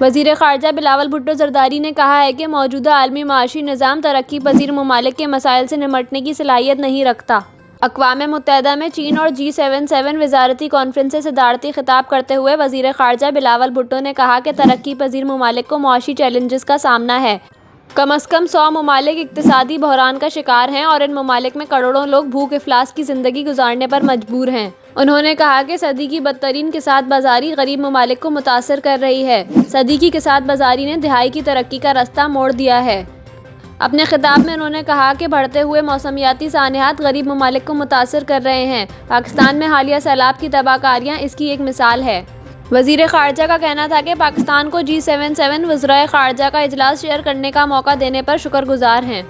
वज़ीर ख़ारजा बिलावल भुट्टो ज़रदारी ने कहा है कि मौजूदा आलमी माशी निज़ाम तरक्की पज़ीर ममालिक के मसाइल से निपटने की सलाहियत नहीं रखता। अक़वाम मुत्तहिदा में चीन और G77 वज़ारती कॉन्फ्रेंस से सदारती खिताब करते हुए वज़ीर ख़ारजा बिलावल भुट्टो ने कहा कि तरक्की पज़ीर ममालिक को मुआशी चैलेंजेस का सामना है। कम अज़ कम 100 ममालिक इक़्तिसादी बहरान का शिकार हैं और इन ममालिक में करोड़ों लोग भूख इफ़लास की ज़िंदगी गुजारने पर मजबूर हैं। उन्होंने कहा कि सदी की बदतरीन किसात बाज़ारी गरीब ममालिक को मुतासर कर रही है। सदी की किसात बाज़ारी ने दिहाई की तरक्की का रास्ता मोड़ दिया है। अपने खिताब में उन्होंने कहा कि बढ़ते हुए मौसमियाती सानियात गरीब ममालिक को मुतासर कर रहे हैं। पाकिस्तान में हालिया सैलाब की तबाहकारियाँ इसकी एक मिसाल है। वज़ीर ख़ारजा का कहना था कि पाकिस्तान को G77 वज़राए ख़ारजा का इजलास शेयर करने का मौका देने पर शुक्रगुज़ार हैं।